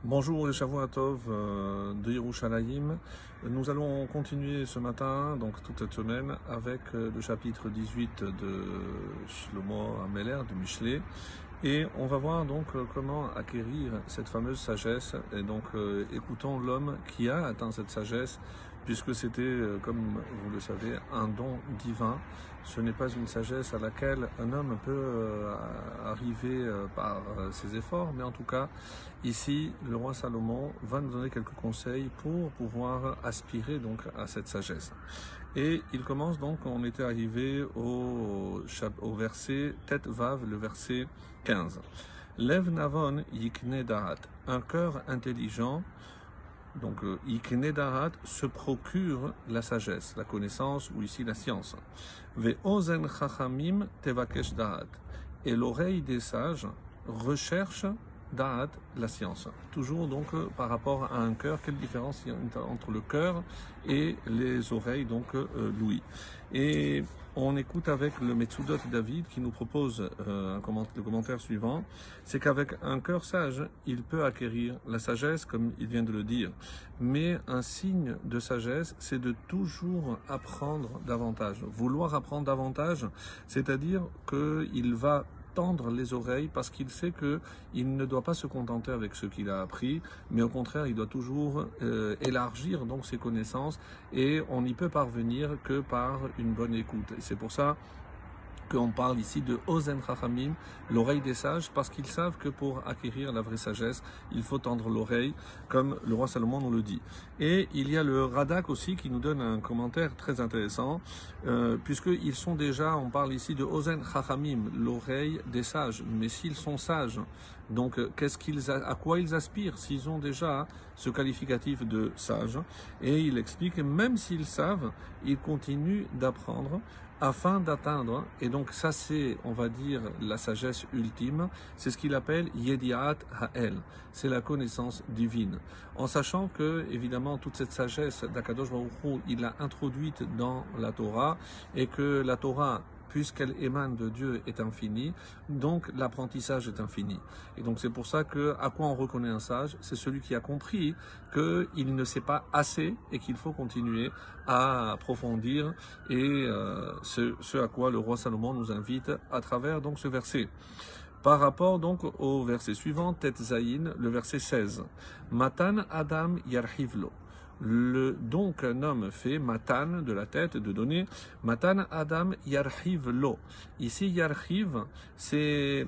Bonjour et Shavua Tov de Yerushalayim. Nous allons continuer ce matin, donc toute cette semaine, avec le chapitre 18 de Shlomo Ameler, de Michelet. Et on va voir donc comment acquérir cette fameuse sagesse. Et donc écoutons l'homme qui a atteint cette sagesse, puisque c'était, comme vous le savez, un don divin. Ce n'est pas une sagesse à laquelle un homme peut arriver par ses efforts, mais en tout cas, ici, le roi Salomon va nous donner quelques conseils pour pouvoir aspirer donc à cette sagesse. Et il commence donc, on était arrivé au verset Tet Vav, le verset 15. Lev Navon Yikne Darat, un cœur intelligent. Donc, Yikne Darat se procure la sagesse, la connaissance, ou ici la science. Ve Ozen Chachamim Tevakesh Darat. Et l'oreille des sages recherche Darat, la science. Toujours donc par rapport à un cœur, quelle différence il y a entre le cœur et les oreilles, donc l'ouïe. Et on écoute avec le Metsudot David qui nous propose le commentaire suivant, c'est qu'avec un cœur sage, il peut acquérir la sagesse, comme il vient de le dire. Mais un signe de sagesse, c'est de toujours apprendre davantage. Vouloir apprendre davantage, c'est-à-dire qu'il va tendre les oreilles parce qu'il sait qu'il ne doit pas se contenter avec ce qu'il a appris, mais au contraire, il doit toujours élargir donc ses connaissances et on n'y peut parvenir que par une bonne écoute. Et c'est pour ça qu'on parle ici de Ozen Chachamim, l'oreille des sages, parce qu'ils savent que pour acquérir la vraie sagesse, il faut tendre l'oreille, comme le roi Salomon nous le dit. Et il y a le Radak aussi qui nous donne un commentaire très intéressant, puisqu'ils sont déjà, on parle ici de Ozen Chachamim, l'oreille des sages. Mais s'ils sont sages, donc à quoi ils aspirent s'ils ont déjà ce qualificatif de sage? Et il explique, même s'ils savent, ils continuent d'apprendre afin d'atteindre, et donc ça c'est, on va dire, la sagesse ultime, c'est ce qu'il appelle Yediat Ha'el, c'est la connaissance divine. En sachant que, évidemment, toute cette sagesse d'Akadosh Baruch Hu, il l'a introduite dans la Torah, et que la Torah, puisqu'elle émane de Dieu, est infinie, donc l'apprentissage est infini. Et donc c'est pour ça que, à quoi on reconnaît un sage? C'est celui qui a compris qu'il ne sait pas assez et qu'il faut continuer à approfondir, et ce à quoi le roi Salomon nous invite à travers donc ce verset. Par rapport donc au verset suivant, Tet Zayin, le verset 16. Matan Adam Yarhivlo. Le don qu'un homme fait, matan, de la tête, de donner, matan Adam yarhiv lo. Ici, yarhiv, c'est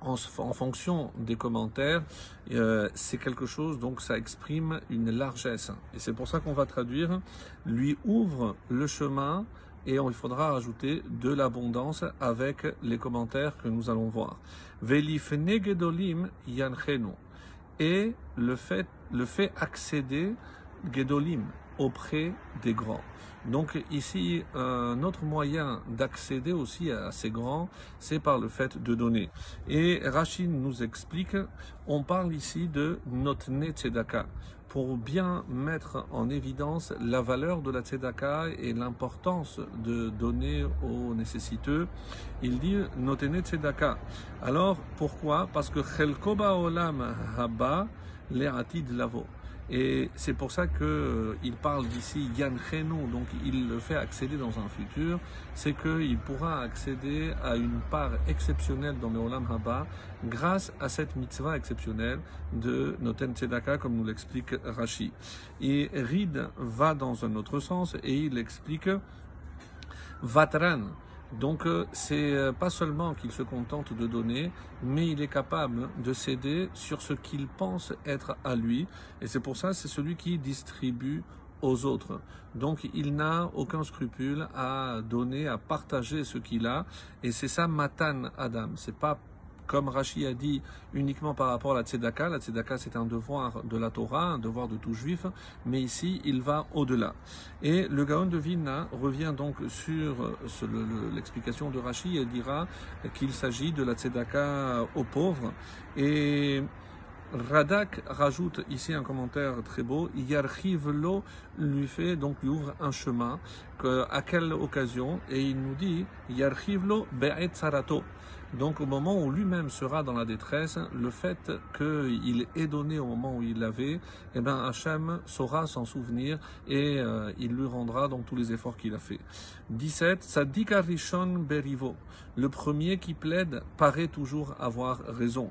en fonction des commentaires, c'est quelque chose, donc ça exprime une largesse. Et c'est pour ça qu'on va traduire, lui ouvre le chemin, et il faudra rajouter de l'abondance avec les commentaires que nous allons voir. Velifne gedolim yanchenu. Et le fait accéder Gedolim, auprès des grands. Donc ici, un autre moyen d'accéder aussi à ces grands, c'est par le fait de donner. Et Rachid nous explique, on parle ici de Notne Tzedaka, pour bien mettre en évidence la valeur de la Tzedaka et l'importance de donner aux nécessiteux. Il dit Notne Tzedaka. Alors, pourquoi? Parce que Chelko Ba'olam Haba Le'atid Lavo. Et c'est pour ça qu'il parle d'ici Yanchenu, donc il le fait accéder dans un futur, c'est qu'il pourra accéder à une part exceptionnelle dans le Olam Haba grâce à cette mitzvah exceptionnelle de Noten Tzedaka, comme nous l'explique Rashi. Et Rid va dans un autre sens et il explique Vatran. Donc c'est pas seulement qu'il se contente de donner, mais il est capable de céder sur ce qu'il pense être à lui, et c'est pour ça c'est celui qui distribue aux autres. Donc il n'a aucun scrupule à donner, à partager ce qu'il a, et c'est ça Matan Adam. C'est pas, comme Rashi a dit, uniquement par rapport à la Tzedaka. La Tzedaka, c'est un devoir de la Torah, un devoir de tout juif, mais ici, il va au-delà. Et le Gaon de Vilna revient donc sur l'explication de Rashi et dira qu'il s'agit de la Tzedaka aux pauvres. Et Radak rajoute ici un commentaire très beau. Yarchiv lo lui ouvre un chemin. À quelle occasion? Et il nous dit Yarchiv lo be'et sarato. Donc au moment où lui-même sera dans la détresse, le fait qu'il ait donné au moment où il l'avait, eh bien Hachem saura s'en souvenir et il lui rendra donc tous les efforts qu'il a fait. 17. Tzadik Arishon Berivo. Le premier qui plaide paraît toujours avoir raison.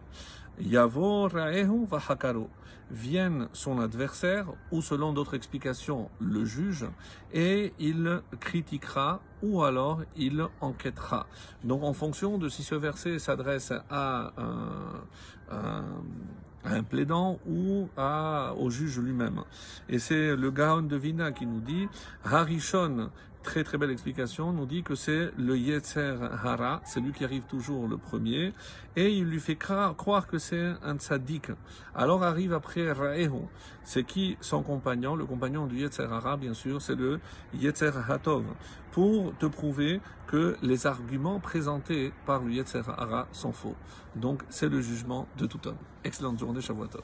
Yavo Raehu Vahakaro. Vienne son adversaire, ou selon d'autres explications, le juge, et il critiquera, ou alors il enquêtera. Donc en fonction de si ce verset s'adresse à un plaidant ou au juge lui-même. Et c'est le Gaon de Vina qui nous dit, Harishon, très très belle explication, nous dit que c'est le Yetzer Hara, c'est lui qui arrive toujours le premier, et il lui fait croire que c'est un tzaddik. Alors arrive après Raehu, c'est qui son compagnon, le compagnon du Yetzer Hara bien sûr, c'est le Yetzer Hatov, pour te prouver que les arguments présentés par le Yetzer Hara sont faux. Donc c'est le jugement de tout homme. Excellente journée, Shavuot Tov.